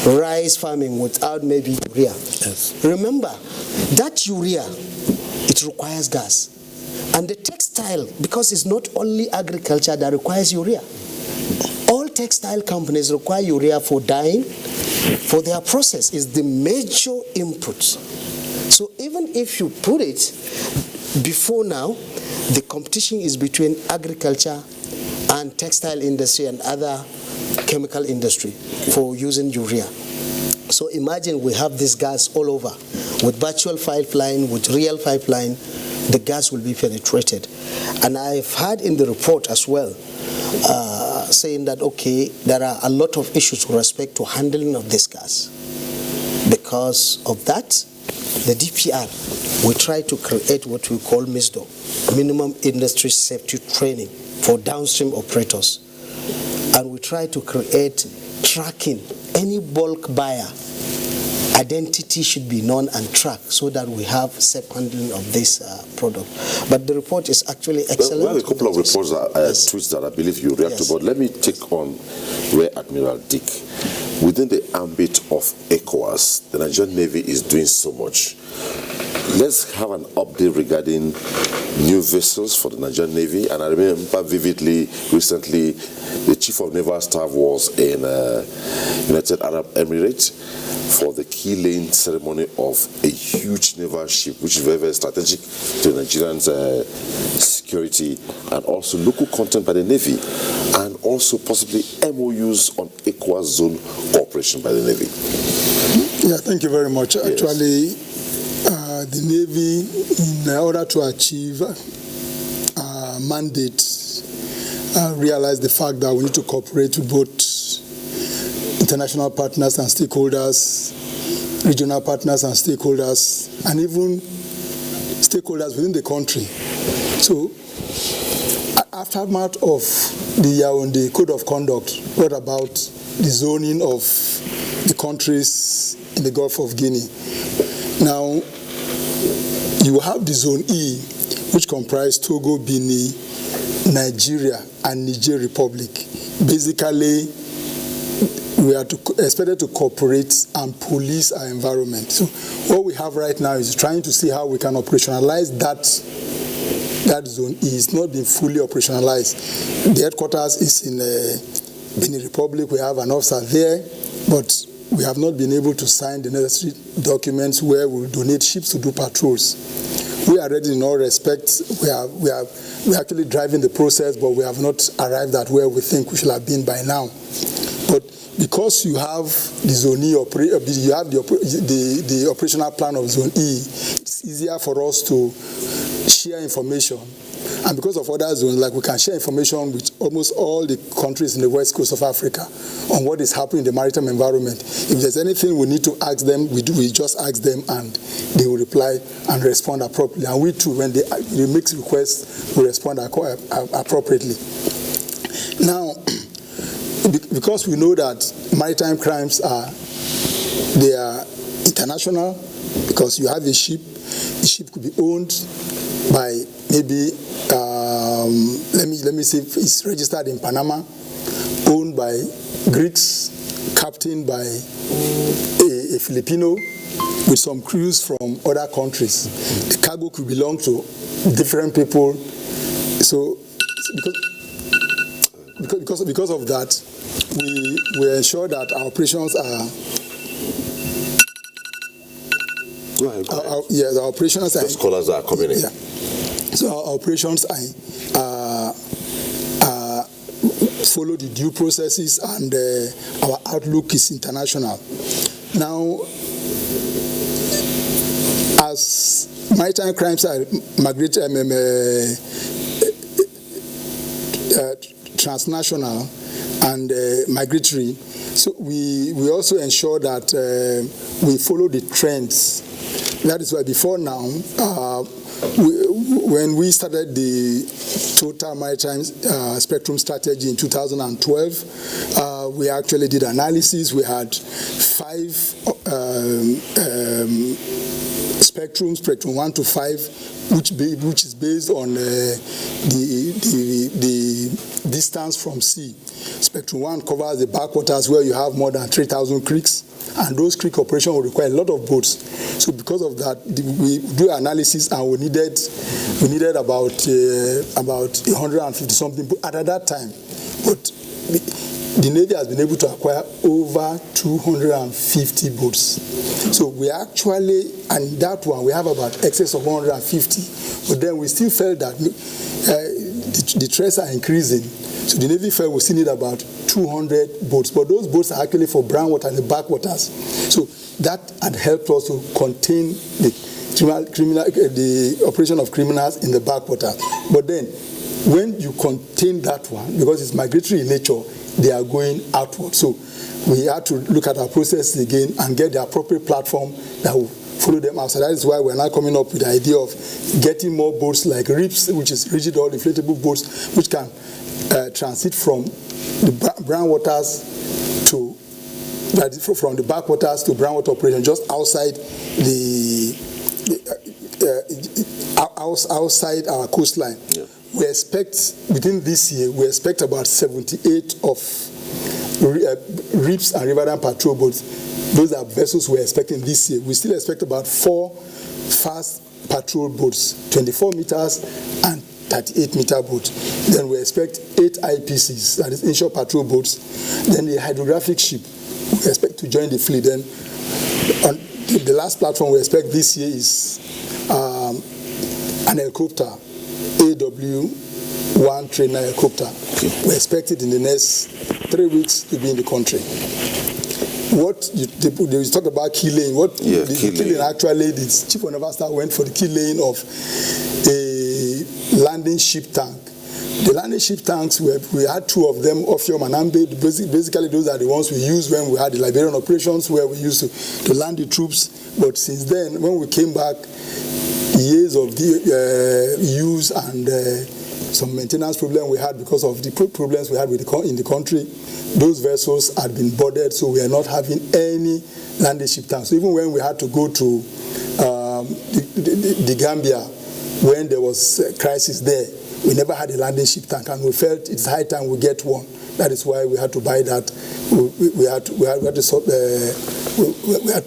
rice farming without maybe urea. Yes. Remember, that urea, it requires gas. And the textile, because it's not only agriculture that requires urea. All textile companies require urea for dyeing, for their process. Is the major input. So even if you put it before now, the competition is between agriculture and textile industry and other chemical industry for using urea. So imagine we have this gas all over. With virtual pipeline, with real pipeline, the gas will be penetrated. And I've heard in the report as well, saying that, okay, there are a lot of issues with respect to handling of this gas. Because of that, the DPR, we try to create what we call MISDO, Minimum Industry Safety Training for downstream operators. And we try to create tracking. Any bulk buyer, identity should be known and tracked so that we have safe handling of this product. But the report is actually excellent. We have a couple of reports, tweets that I believe you react to, but let me take on Rear Admiral Dick. Within the ambit of ECOWAS, the Nigerian Navy is doing so much. Let's have an update regarding new vessels for the Nigerian Navy. And I remember vividly, recently, the Chief of Naval Staff was in United Arab Emirates for the key laying ceremony of a huge naval ship, which is very, very strategic to Nigerians' security, and also local content by the Navy, and also possibly MOUs on ECOWAS zone cooperation by the Navy. Yeah, thank you very much. Yes. Actually, the Navy, in order to achieve mandate, realized the fact that we need to cooperate with both international partners and stakeholders, regional partners and stakeholders, and even stakeholders within the country. So, aftermath of the Yaoundé Code of Conduct brought about the zoning of the countries in the Gulf of Guinea. Now, you have the Zone E, which comprise Togo, Benin, Nigeria, and Niger Republic. Basically, we are expected to cooperate and police our environment. So what we have right now is trying to see how we can operationalize that Zone E. It's not been fully operationalized. The headquarters is in Benin Republic. We have an officer there, but we have not been able to sign the necessary documents where we will donate ships to do patrols. We are ready in all respects. We are actually driving the process, but we have not arrived at where we think we should have been by now. But because you have the Zone E, you have the operational plan of Zone E, it's easier for us to share information. And because of other zones, like we can share information with almost all the countries in the west coast of Africa on what is happening in the maritime environment. If there's anything we need to ask them, we just ask them and they will reply and respond appropriately. And we too, when they make requests, we respond appropriately. Now, because we know that maritime crimes are international, because you have a ship, the ship could be owned by maybe, let me see if it's registered in Panama, owned by Greeks, captained by a Filipino, with some crews from other countries. The cargo could belong to different people. So, because of that, we ensure that our operations are. Go ahead. Our operations are. The scholars are coming in. Yeah. So our operations follow the due processes, and our outlook is international. Now, as maritime crimes are transnational and migratory, so we also ensure that we follow the trends. That is why before now, when we started the Total Maritime Spectrum Strategy in 2012, we actually did analysis. We had 5 spectrum 1 to 5, which is based on the distance from sea. Spectrum 1 covers the backwaters where you have more than 3,000 creeks. and those creek operations will require a lot of boats. So because of that, we do analysis, and we needed about 150 something at that time. But the Navy has been able to acquire over 250 boats. So we actually, and that one, we have about excess of 150. But then we still felt that the threats are increasing. So the Navy felt we still need about 200 boats. But those boats are actually for brown water and the backwaters. So that had helped us to contain the operation of criminals in the backwater. But then, when you contain that one, because it's migratory in nature, they are going outward. So we had to look at our process again and get the appropriate platform that will follow them outside. That is why we're now coming up with the idea of getting more boats like RIPS, which is rigid hull inflatable boats, which can transit from the brown waters to from the backwaters to brown water operation just outside outside our coastline. Yeah. We expect within this year, we expect about 78 of RIPS and Riverine patrol boats. Those are vessels we're expecting this year. We still expect about 4 fast patrol boats, 24 meters and 38-meter boats. Then we expect 8 IPCs, that is inshore patrol boats. Then the hydrographic ship, we expect to join the fleet. Then on the last platform we expect this year is an helicopter, AW1 trainer helicopter. Okay. We expect it in the next 3 weeks to be in the country. What you talk about key lane. Key lane actually, the Chief of Naval Staff went for the key lane of a landing ship tank. The landing ship tanks, we had 2 of them, Orpheum and Ambe. Basically, those are the ones we used when we had the Liberian operations, where we used to land the troops. But since then, when we came back, years of use and some maintenance problem we had because of the problems we had with in the country, those vessels had been boarded, so we are not having any landing ship tanks. So even when we had to go to the Gambia, when there was a crisis there, we never had a landing ship tank, and we felt it's high time we get one. That is why we had to buy that. We had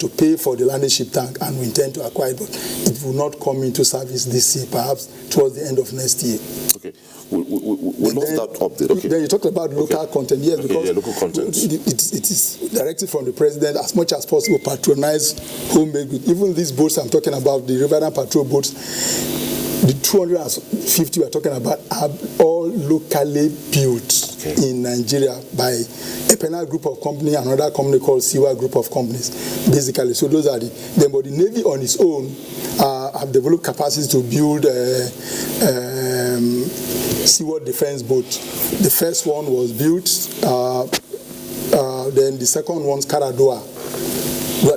to pay for the landing ship tank, and we intend to acquire it, but it will not come into service this year, perhaps towards the end of next year. Okay. We'll not start update. Okay. Then you talked about local content. Yes, because local content. It is directed from the president as much as possible, patronize homemade goods. Even these boats I'm talking about, the Riverine patrol boats, the 250 we're talking about are all locally built in Nigeria by a penal group of companies and another company called Siwa Group of Companies, basically. So those are but the Navy on its own have developed capacity to build seaworld defense boat. The first one was built, then the second one's Caradoa.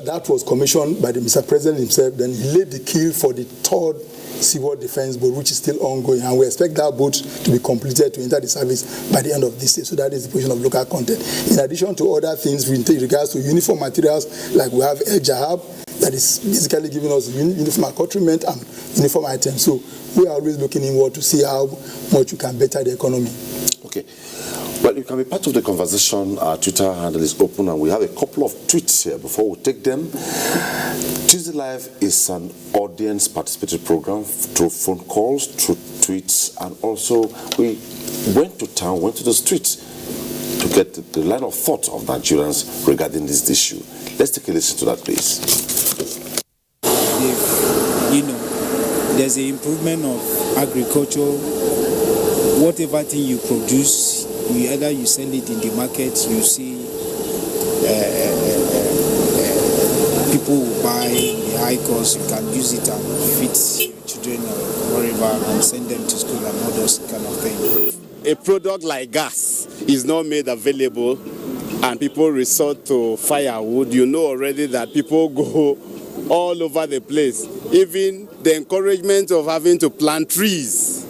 That was commissioned by the Mr. President himself. Then he laid the keel for the third seaworld defense boat, which is still ongoing, and we expect that boat to be completed to enter the service by the end of this year. So that is the position of local content. In addition to other things with regards to uniform materials, like we have El Jahab, that is basically giving us uniform accoutrement and uniform items. So we are always looking inward to see how much we can better the economy. Okay. Well, you can be part of the conversation. Our Twitter handle is open, and we have a couple of tweets here before we take them. Tuesday Live is an audience participated program through phone calls, through tweets, and also we went to town, went to the streets to get the line of thought of Nigerians regarding this issue. Let's take a listen to that, please. There's an improvement of agriculture. Whatever thing you produce, either you sell it in the market, you see people will buy the high cost, you can use it and feed your children or wherever and send them to school and all those kind of things. A product like gas is not made available and people resort to firewood. You know already that people go all over the place. Even the encouragement of having to plant trees,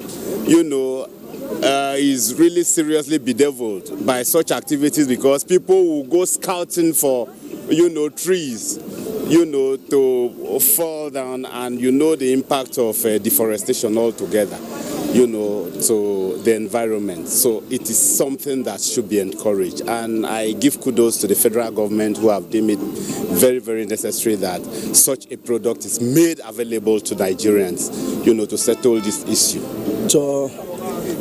is really seriously bedeviled by such activities, because people will go scouting for, trees, to fall down, and the impact of deforestation altogether. to the environment. So it is something that should be encouraged. And I give kudos to the federal government who have deemed it very, very necessary that such a product is made available to Nigerians, to settle this issue. So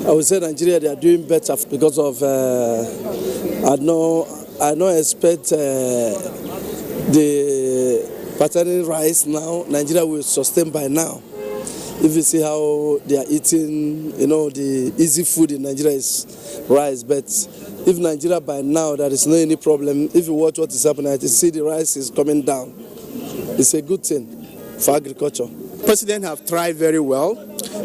I would say Nigeria, they are doing better because of, I don't expect the patterning rice now. Nigeria will sustain by now. If you see how they are eating, the easy food in Nigeria is rice. But if Nigeria by now, there is no any problem. If you watch what is happening, you see the rice is coming down. It's a good thing for agriculture. President have tried very well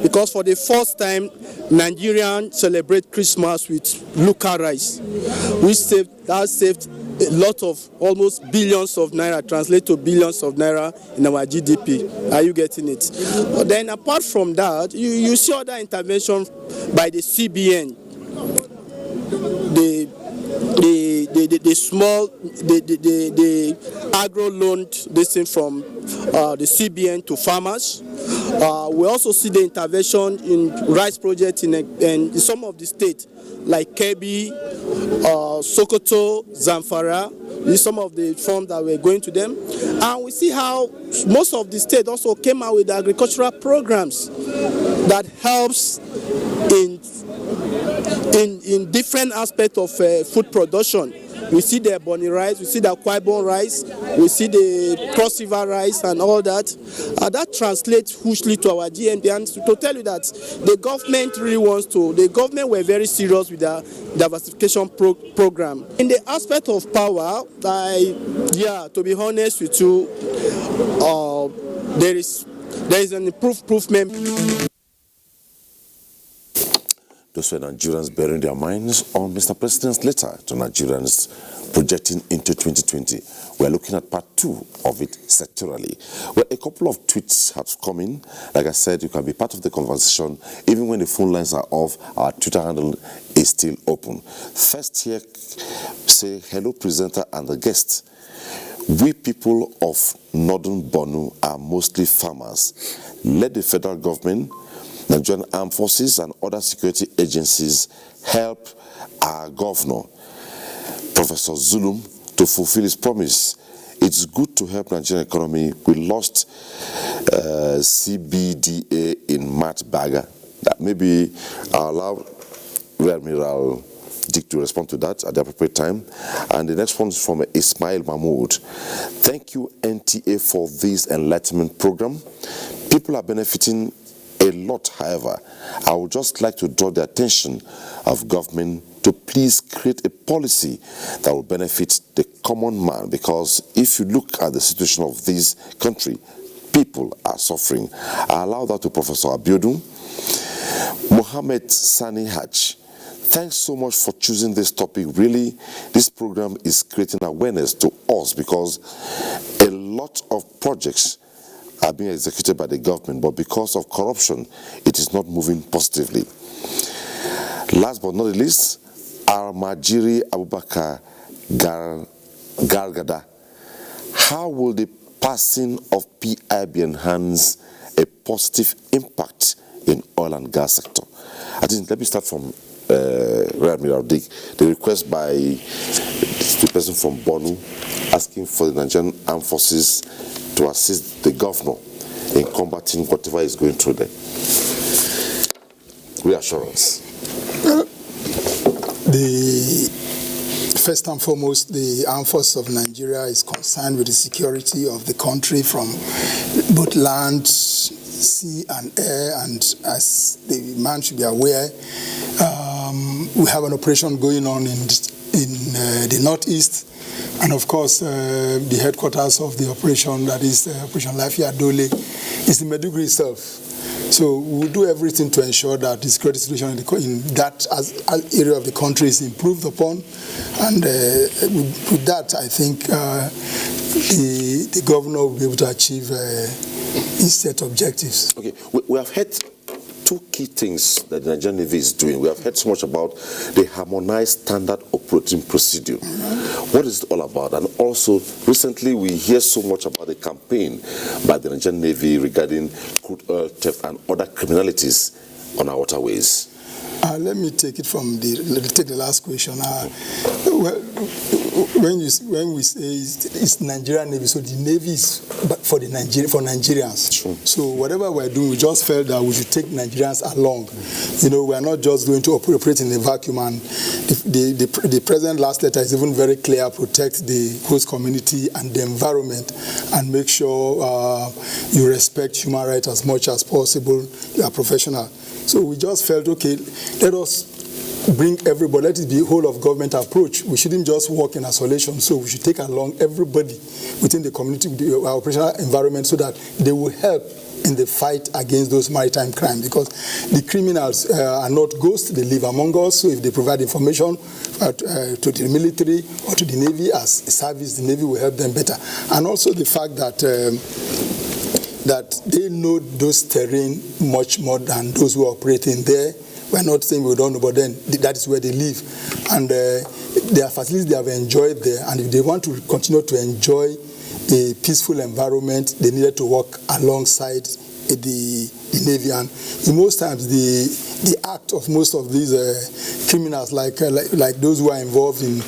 because for the first time, Nigerians celebrate Christmas with local rice. That saved a lot of almost billions of naira, translate to billions of naira in our GDP. Are you getting it? But then apart from that, you see other intervention by the CBN, the agro loan, this thing from the CBN to farmers. We also see the intervention in rice projects in some of the states like Kebbi, Sokoto, Zamfara. These are some of the funds that we're going to them. And we see how most of the states also came out with agricultural programs that helps in different aspects of food production. We see the Bonny rice, we see the Akwa Ibom rice, we see the Cross River rice and all that. That translates hugely to our GNP. And to tell you that the government really wants to, the government were very serious with the diversification program. In the aspect of power, to be honest with you, there is an improvement. Those were Nigerians bearing their minds on Mr. President's letter to Nigerians projecting into 2020. We're looking at part 2 of it sectorally. Well, a couple of tweets have come in. Like I said, you can be part of the conversation. Even when the phone lines are off, our Twitter handle is still open. First here, say, hello, presenter and the guest. We people of Northern Borno are mostly farmers. Let the federal government, Nigerian Armed Forces and other security agencies help our governor, Professor Zulum, to fulfill his promise. It's good to help Nigerian economy. We lost CBDA in Matt Baga. That maybe I'll allow Rear Admiral Dick to respond to that at the appropriate time. And the next one is from Ismail Mahmoud. Thank you, NTA, for this enlightenment program. People are benefiting a lot, however. I would just like to draw the attention of government to please create a policy that will benefit the common man, because if you look at the situation of this country, people are suffering. I allow that to Professor Abiodun. Mohammed Sani Haj, thanks so much for choosing this topic. Really, this program is creating awareness to us because a lot of projects are being executed by the government, but because of corruption, it is not moving positively. Last but not the least, Al-Majiri Abubakar Gargada. How will the passing of PIB enhance a positive impact in oil and gas sector? I think, let me start from Rear Admiral Dick. The request by the person from Borno asking for the Nigerian Armed Forces to assist the governor in combating whatever is going through there. Reassurance. First and foremost, the Armed Forces of Nigeria is concerned with the security of the country from both land, sea and air, and as the man should be aware, we have an operation going on in the northeast, and of course the headquarters of the operation, that is Operation Lafia Dole, is in Maiduguri itself. So we'll do everything to ensure that the security situation in that area of the country is improved upon, and with that, I think the governor will be able to achieve his set objectives. Okay, we have had two key things that the Nigerian Navy is doing. We have heard so much about the harmonized standard operating procedure. What is it all about? And also, recently we hear so much about the campaign by the Nigerian Navy regarding crude oil theft and other criminalities on our waterways? Let me take it from take the last question. When we say it's Nigerian Navy, so the Navy is for Nigerians. Sure. So whatever we're doing, we just felt that we should take Nigerians along. We are not just going to operate in a vacuum. And the president last letter is even very clear: protect the host community and the environment, and make sure you respect human rights as much as possible. You are professional. So we just felt, okay, let us bring everybody, let it be a whole of government approach. We shouldn't just work in isolation, so we should take along everybody within the community, our operational environment, so that they will help in the fight against those maritime crimes, because the criminals are not ghosts, they live among us. So if they provide information to the military or to the Navy as a service, the Navy will help them better. And also the fact that that they know those terrain much more than those who are operating there. We're not saying we don't know, but then that is where they live. And their facilities they have enjoyed there, and if they want to continue to enjoy a peaceful environment, they needed to work alongside the Navy. And in most times, the act of most of these criminals, like those who are involved in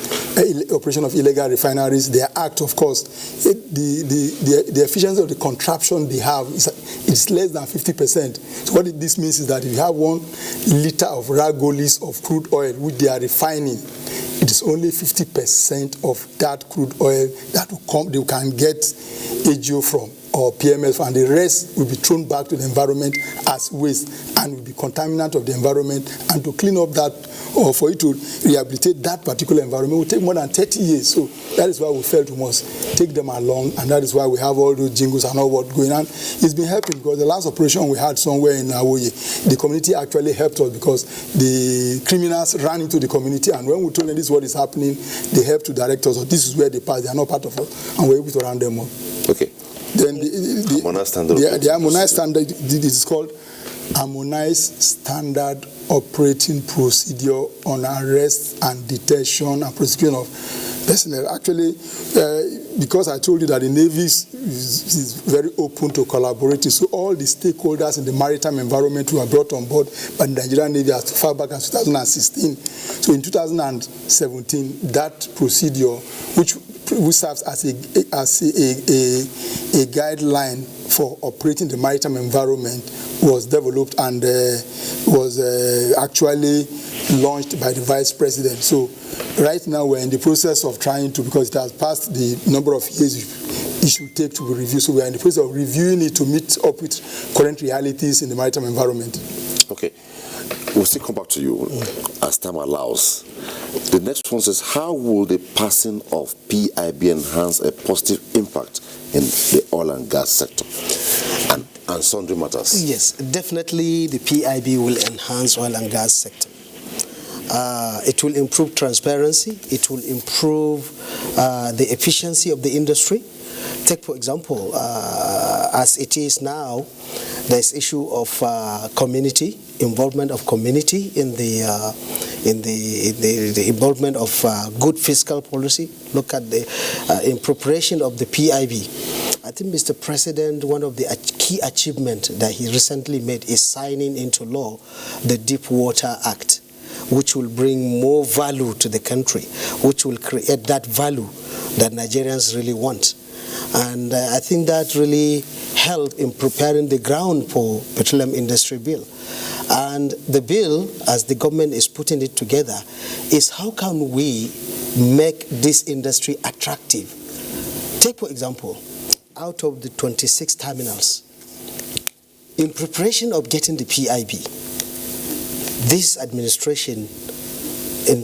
operation of illegal refineries, their act, of course, the efficiency of the contraption they have is less than 50%. So what this means is that if you have 1 liter of Ragolis of crude oil, which they are refining, it is only 50% of that crude oil that they can get AGO from, or PMS, and the rest will be thrown back to the environment as waste and will be contaminant of the environment. And to clean up that, or for you to rehabilitate that particular environment, will take more than 30 years. So that is why we felt we must take them along, and that is why we have all those jingles and all what's going on. It's been helping, because the last operation we had somewhere in Awoye, the community actually helped us, because the criminals ran into the community, and when we told them this is what is happening, they helped to direct us. So this is where they pass. They are not part of us, and we're able to round them up. Okay. Then the harmonized standard, this is called harmonized standard operating procedure on arrest and detention and prosecution of personnel. Actually, because I told you that the Navy is very open to collaborating, so all the stakeholders in the maritime environment were brought on board by the Nigerian Navy as far back as 2016. So in 2017, that procedure, which serves as a guideline for operating the maritime environment, was developed and was actually launched by the Vice President. So right now we're in the process of trying to, because it has passed the number of years it should take to be reviewed, so we're in the process of reviewing it to meet up with current realities in the maritime environment. Okay. We'll still come back to you as time allows. The next one says, how will the passing of PIB enhance a positive impact in the oil and gas sector and sundry matters? Yes, definitely the PIB will enhance oil and gas sector. It will improve transparency. It will improve the efficiency of the industry. Take, for example, as it is now, there's issue of community, involvement of community in the involvement of good fiscal policy. Look at the in preparation of the PIB. I think, Mr. President, one of the key achievements that he recently made is signing into law the Deepwater Act, which will bring more value to the country, which will create that value that Nigerians really want. And I think that really helped in preparing the ground for petroleum industry bill. And the bill, as the government is putting it together, is how can we make this industry attractive? Take, for example, out of the 26 terminals, in preparation of getting the PIB, this administration, in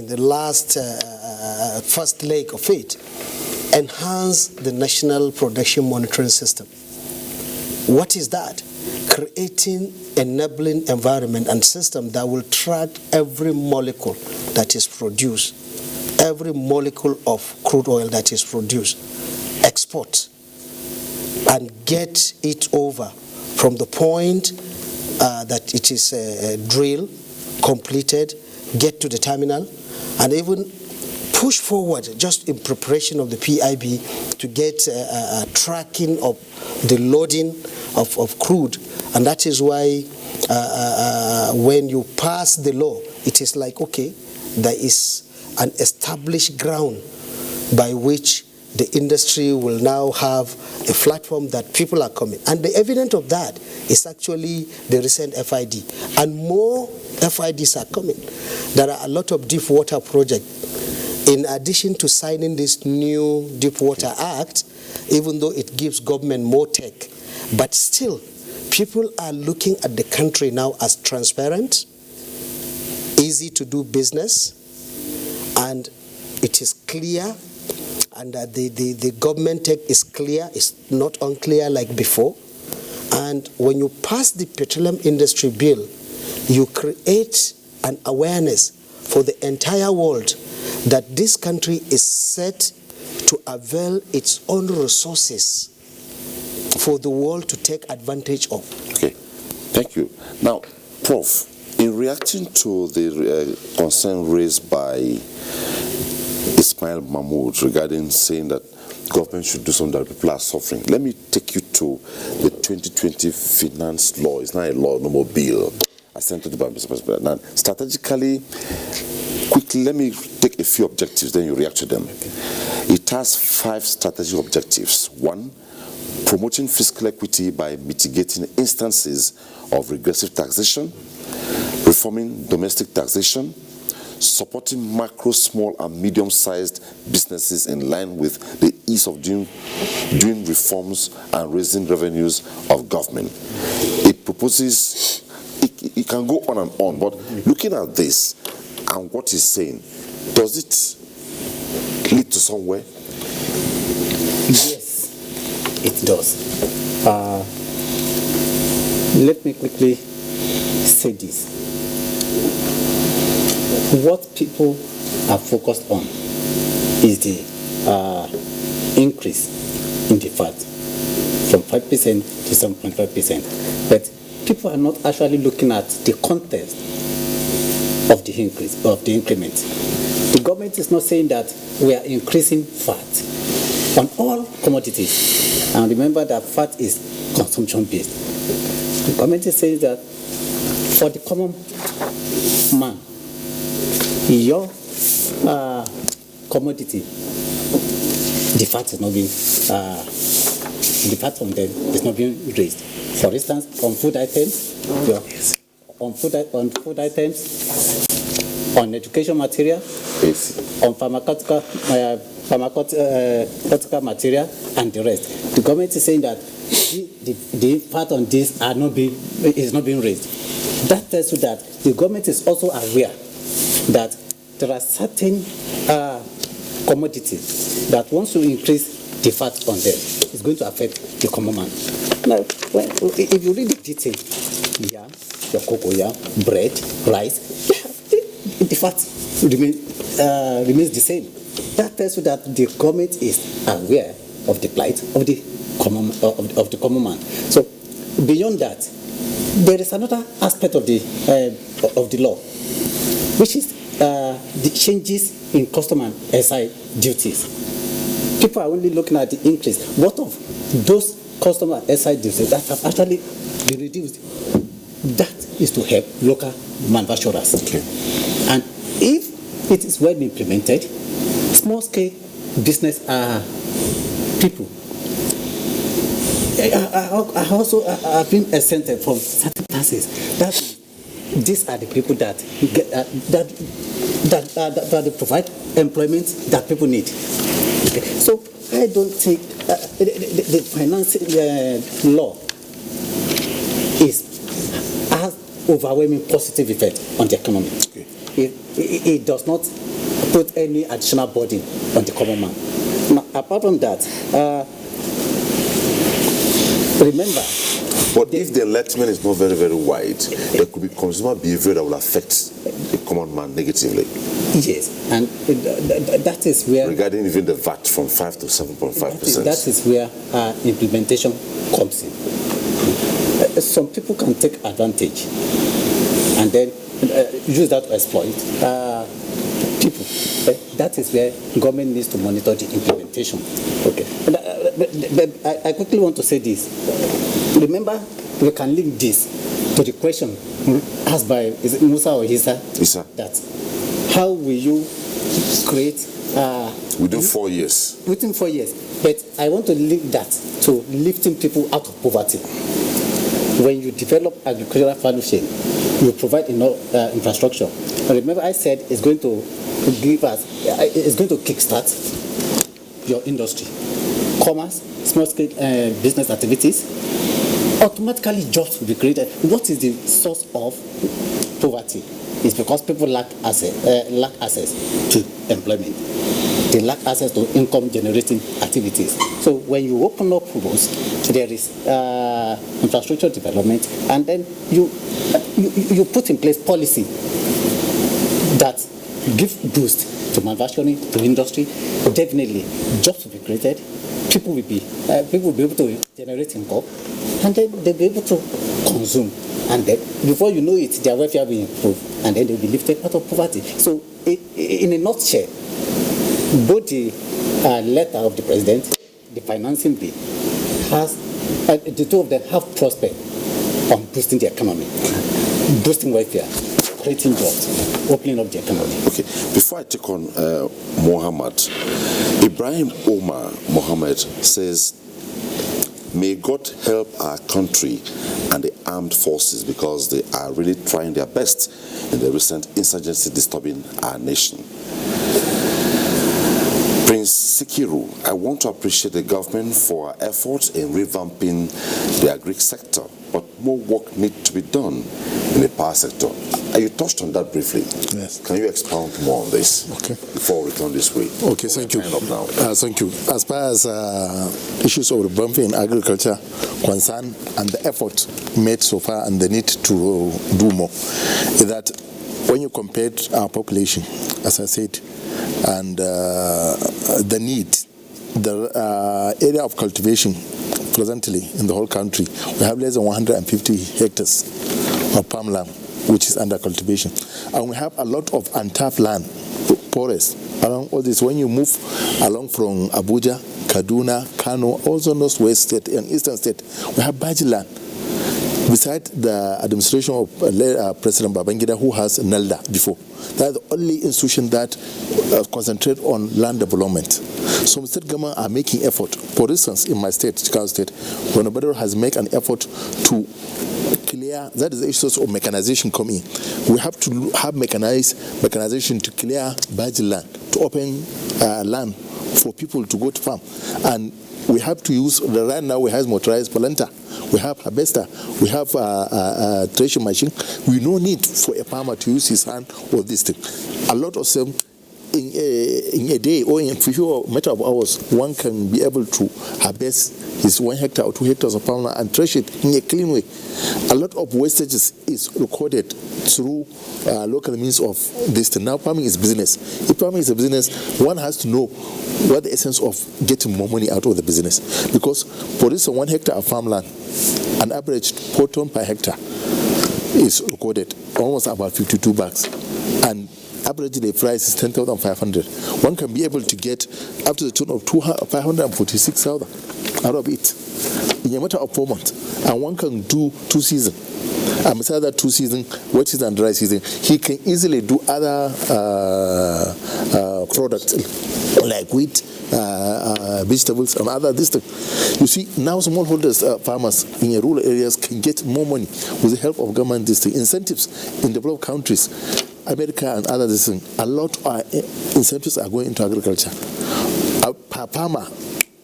the last first leg of it, enhanced the National Production Monitoring System. What is that? Creating enabling environment and system that will track every molecule that is produced, every molecule of crude oil that is produced, export, and get it over from the point that it is drilled, completed, get to the terminal, and even push forward just in preparation of the PIB to get tracking of the loading of crude. And that is why when you pass the law, it is like, okay, there is an established ground by which the industry will now have a platform that people are coming. And the evidence of that is actually the recent FID. And more FIDs are coming. There are a lot of deep water projects. In addition to signing this new Deep Water Act, even though it gives government more tech, but still, people are looking at the country now as transparent, easy to do business, and it is clear, and the government tech is clear, it's not unclear like before. And when you pass the petroleum industry bill, you create an awareness for the entire world that this country is set to avail its own resources for the world to take advantage of. Okay, thank you. Now, Prof, in reacting to the concern raised by Ismail Mahmoud regarding saying that government should do something that people are suffering, let me take you to the 2020 finance law. It's not a law, no more bill. I sent it to Mr. President. Now, strategically, quickly, let me take a few objectives, then you react to them. Okay. It has 5 strategic objectives. 1, promoting fiscal equity by mitigating instances of regressive taxation, reforming domestic taxation, supporting macro, small, and medium-sized businesses in line with the ease of doing reforms and raising revenues of government. It proposes, it can go on, but looking at this and what he's saying, does it lead to somewhere? Yes, it does. Let me quickly say this. What people are focused on is the increase in the VAT from 5% to 7.5%. But people are not actually looking at the context of the increase, of the increment. The government is not saying that we are increasing VAT on all commodities. And remember that VAT is consumption-based. The government is saying that for the common man, your commodity, the VAT is not being, the VAT on them is not being raised. For instance, on food items, on food items, on education material, yes, on pharmaceutical material, and the rest. The government is saying that the VAT on this is not being raised. That tells you that the government is also aware that there are certain commodities that once you increase the VAT on them, it's going to affect the common man. Now, if you read the detail, your cocoa, bread, rice, the VAT remains the same. That tells you that the government is aware of the plight of the common man. So, beyond that, there is another aspect of the law, which is the changes in custom and SI duties. People are only looking at the increase. What of those custom and SI duties that have actually been reduced? That is to help local manufacturers. Okay. And if it is well implemented, small-scale business people are also being exempted from certain taxes. That these are the people that get, that provide employment that people need. Okay. So I don't think the financing law has overwhelming positive effect on the economy. Okay. It does not put any additional burden on the common man. Now, apart from that, remember. But if the enlightenment is not very, very wide, there could be consumer behavior that will affect the common man negatively. Yes, and that is where... Regarding even the VAT from 5 to 7.5%. That is where implementation comes in. Some people can take advantage and then use that to exploit people. That is where government needs to monitor the implementation. Okay. But I quickly want to say this. Remember, we can link this to the question asked by is it Musa or Isa, Isa. that how will you create Within 4 years. within 4 years? But I want to link that to lifting people out of poverty. When you develop agricultural value chain, you provide enough infrastructure. And remember, I said it's going to give us, it's going to kickstart your industry, commerce, small-scale business activities. Automatically, jobs will be created. What is the source of poverty? It's because people lack access to employment. They lack access to income-generating activities. So when you open up roads, there is infrastructure development, and then you put in place policy that give boost to manufacturing, to industry. Definitely, jobs will be created. People will be able to generate income, and then they'll be able to consume. And then, before you know it, their welfare will improve, and then they'll be lifted out of poverty. So, in a nutshell, both the letter of the president, the financing bill, has the two of them have prospect on boosting the economy, boosting welfare, creating jobs, opening up the economy. Okay, before I take on Mohammed, Ibrahim Omar Mohammed says, "May God help our country and the armed forces because they are really trying their best in the recent insurgency disturbing our nation." Prince Sikiru, I want to appreciate the government for our efforts in revamping the agri sector, but more work needs to be done in the power sector. You touched on that briefly. Yes. Can you expound more on this before we return this way? Okay, thank you. Thank you. As far as issues of revamping in agriculture concern and the effort made so far and the need to do more, is that when you compare our population, as I said, and the need, the area of cultivation presently in the whole country, we have less than 150 hectares of farmland which is under cultivation, and we have a lot of untapped land, forest around all this. When you move along from Abuja, Kaduna, Kano, also Northwest State and Eastern State, we have Baji land. Besides the administration of President Babangida, who has NELDA before, that's the only institution that concentrates on land development. Some state governments are making effort. For instance, in my state, Chicago State, Bonabado has made an effort to clear, that is the issues of mechanization coming. We have to have mechanization to clear Baji land, to open land for people to go to farm. And we have to use, right now we have motorized planter, we have harvester, we have a threshing machine. We no need for a farmer to use his hand or this thing. A lot of them, in a day or in a few matter of hours, one can be able to harvest his 1 hectare or 2 hectares of farmland and thresh it in a clean way. A lot of wastages is recorded through local means of this thing. Now farming is business. If farming is a business, one has to know what the essence of getting more money out of the business. Because for this 1 hectare of farmland, an average 4 tons per hectare is recorded, almost about 52 bags. And average the price is 10,500. One can be able to get up to the tune of 546,000 out of it in a matter of 4 months. And one can do 2 seasons. And besides that 2 seasons, wet season and dry season, he can easily do other products like wheat, vegetables, and other this thing. You see, now smallholders, farmers in rural areas can get more money with the help of government this thing. Incentives in developed countries, America and other this thing, a lot of incentives are going into agriculture. Per farmer,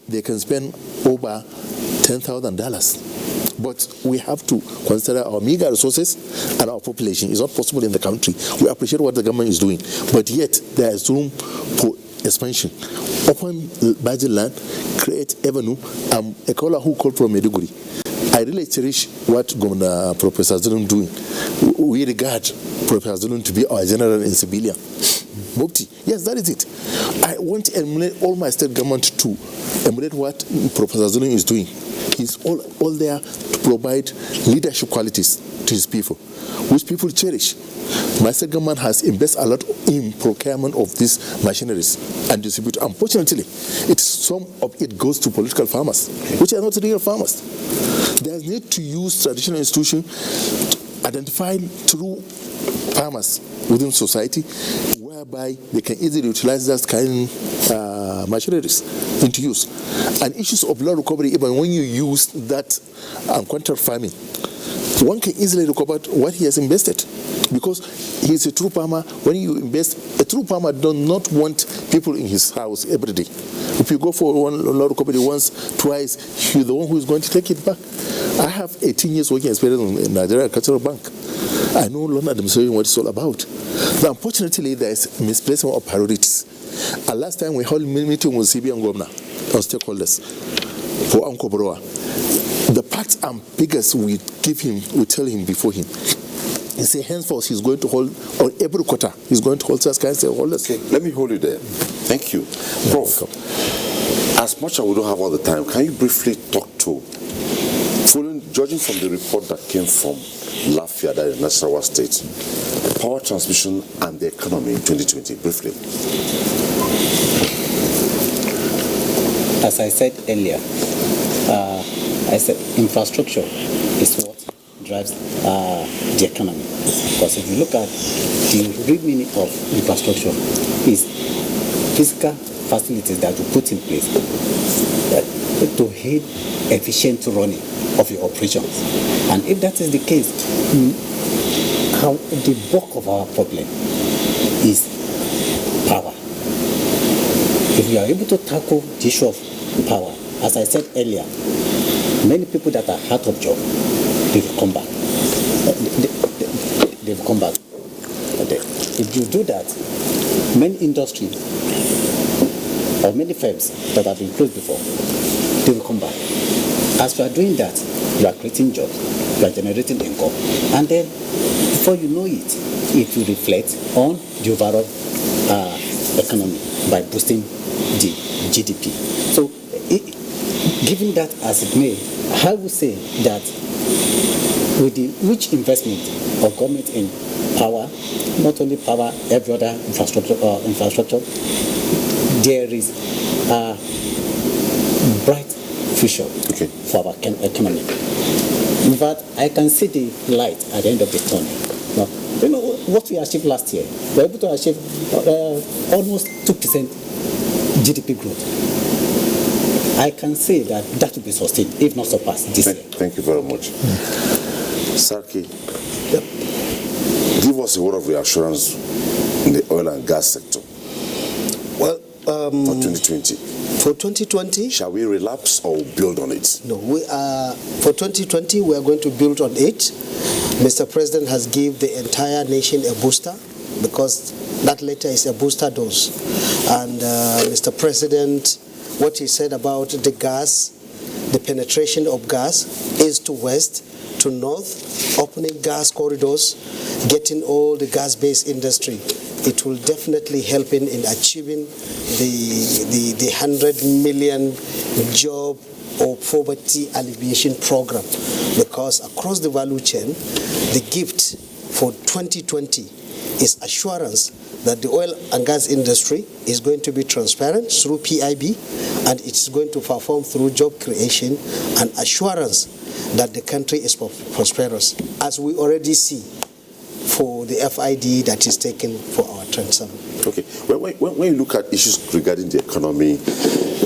they can spend over $10,000. But we have to consider our meager resources and our population. It's not possible in the country. We appreciate what the government is doing, but yet there is room for expansion. Open budget land, create avenue. A caller who called from Maiduguri. I really cherish what Governor Professor Zulum is doing. We regard Professor Zulum to be our general in civilian. Mukti. Yes, that is it. I want to emulate all my state government to emulate what Professor Zulum is doing. He's all there to provide leadership qualities to his people, which people cherish. My state government has invested a lot in procurement of these machineries and distribute. Unfortunately, some of it goes to political farmers, which are not real farmers. There's need to use traditional institutions identify true farmers within society, whereby they can easily utilize that kind machineries into use. And issues of low recovery, even when you use that contract farming, one can easily recover what he has invested, because he's a true farmer. When you invest, a true farmer does not want people in his house every day. If you go for one low recovery once, twice, you're the one who is going to take it back. I have 18 years working experience in Nigeria Agricultural Bank. I know loan administration what it's all about. Now, unfortunately, there is misplacement of priorities. And last time we held a meeting with CBN Governor or stakeholders for Uncle Broa. The facts and figures we give him, we tell him before him. He said, henceforth, he's going to hold, on every quarter, he's going to hold such kinds of stakeholders. Okay, let me hold you there. Thank you. Prof, as much as we don't have all the time, can you briefly talk to, judging from the report that came from Lafia, that is Nasarawa State, power transmission and the economy in 2020, briefly? As I said earlier, I said infrastructure is what drives the economy. Because if you look at the real meaning of infrastructure, is physical facilities that you put in place to aid efficient running of your operations. And if that is the case, how the bulk of our problem is power. If you are able to tackle the issue of power, as I said earlier, many people that are out of job, they will come back. They will come back. If you do that, many industries or many firms that have been closed before, they will come back. As you are doing that, you are creating jobs, you are generating income, and then before you know it, it will reflect on the overall economy by boosting the GDP. So, given that as it may, I would say that with the rich investment of government in power, not only power, every other infrastructure, there is a bright future for our economy. In fact, I can see the light at the end of the tunnel. Now, you know what we achieved last year? We were able to achieve almost 2% GDP growth. I can say that will be sustained, if not surpassed, this year. Thank you very much. Sarki, give us a word of reassurance in the oil and gas sector. Well, for 2020. For 2020, shall we relapse or build on it? No, for 2020 we are going to build on it. Mr. President has given the entire nation a booster, because that letter is a booster dose. And Mr. President, what he said about the gas, the penetration of gas, east to west to north, opening gas corridors, getting all the gas-based industry, it will definitely help in achieving the 100 million job or poverty alleviation program. Because across the value chain, the gift for 2020 is assurance that the oil and gas industry is going to be transparent through PIB, and it's going to perform through job creation and assurance that the country is prosperous, as we already see for the FID that is taken for our Trend 7. Okay, when you look at issues regarding the economy,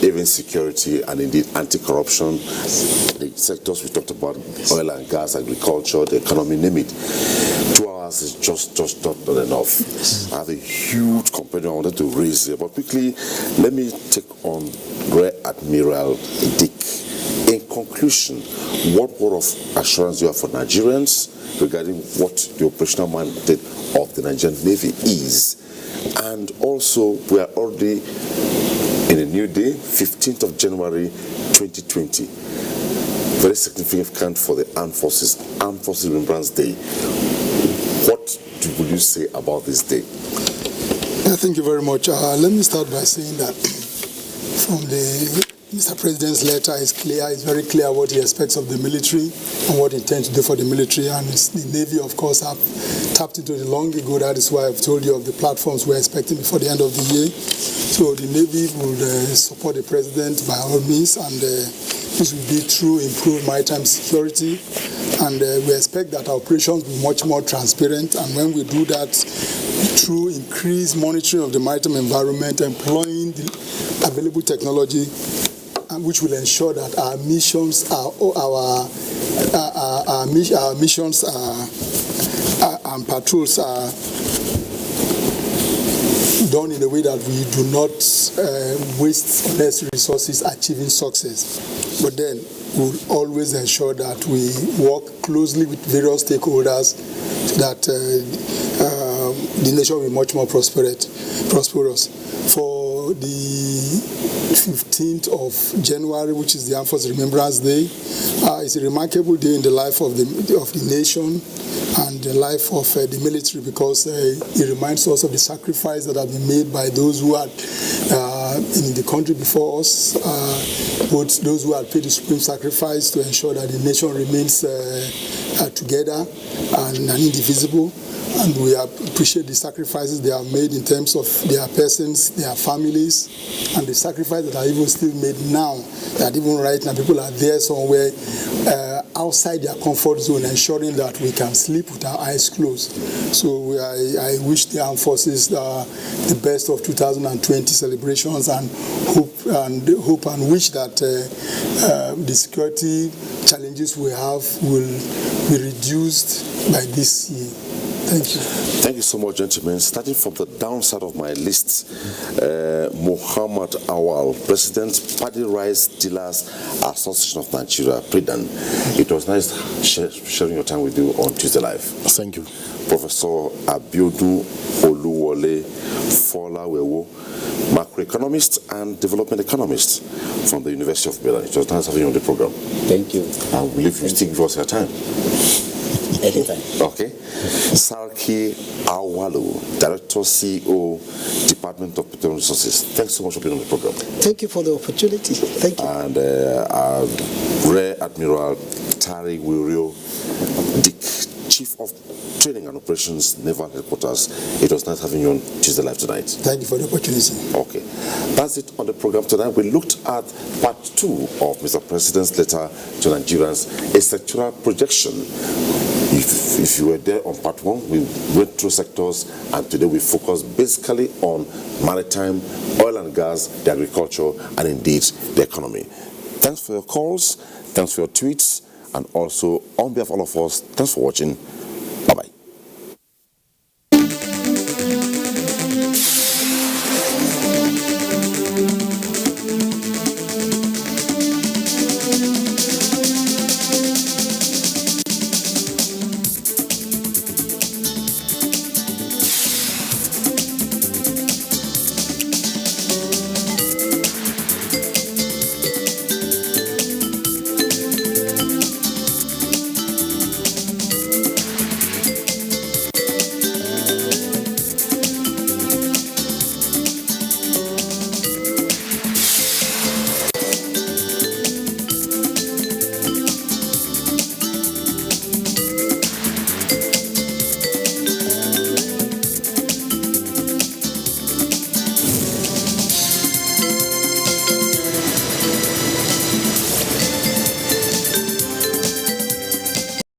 even security and indeed anti-corruption, the sectors we talked about, oil and gas, agriculture, the economy, name it, 2 hours is just not enough. Yes. I have a huge component I wanted to raise here, but quickly, let me take on Rear Admiral Dick. In conclusion, what word of assurance do you have for Nigerians regarding what the operational mandate of the Nigerian Navy is? And also, we are already in a new day, 15th of January 2020. Very significant for the Armed Forces Remembrance Day. What will you say about this day? Thank you very much. Let me start by saying that from the Mr. President's letter is clear. It's very clear what he expects of the military and what he intends to do for the military. And the Navy, of course, have tapped into it long ago. That is why I've told you of the platforms we're expecting before the end of the year. So the Navy will support the President by all means, and This will be through improved maritime security, and we expect that our operations will be much more transparent. And when we do that, through increased monitoring of the maritime environment, employing the available technology, which will ensure that our missions and patrols are done in a way that we do not waste less resources achieving success. But then we'll always ensure that we work closely with various stakeholders so that the nation will be much more prosperous. For the 15th of January, which is the Armed Forces Remembrance Day, it's a remarkable day in the life of the nation and the life of the military, because it reminds us of the sacrifice that have been made by those who had in the country before us, both those who had paid the supreme sacrifice to ensure that the nation remains together and indivisible. And we appreciate the sacrifices they have made in terms of their persons, their families, and the sacrifice that are even still made now, that even right now people are there somewhere outside their comfort zone, ensuring that we can sleep with our eyes closed. So I wish the armed forces the best of 2020 celebrations, and hope and wish that the security challenges we have will be reduced by this year. Thank you. Thank you so much, gentlemen. Starting from the downside of my list, Muhammad Awal, President, Paddy Rice Dealers Association of Nigeria, PRIDAN. It was nice sharing your time with you on Tuesday Live. Thank you. Professor Abiodun Oluwole Folawewo, macroeconomist and development economist from the University of Ibadan. It was nice having you on the program. Thank you. I believe you still give us your time. Anytime. Okay. Sarki Awalu, Director, CEO, Department of Petroleum Resources. Thanks so much for being on the program. Thank you for the opportunity. Thank you. And Rear Admiral Tari Wirio Dick, Chief of Training and Operations, Naval Headquarters. It was nice having you on Tuesday Live tonight. Thank you for the opportunity. Okay. That's it on the program tonight. We looked at part 2 of Mr. President's letter to Nigerians, a sectoral projection. If you were there on part 1, we went through sectors, and today we focus basically on maritime, oil and gas, the agriculture, and indeed the economy. Thanks for your calls, thanks for your tweets, and also on behalf of all of us, thanks for watching.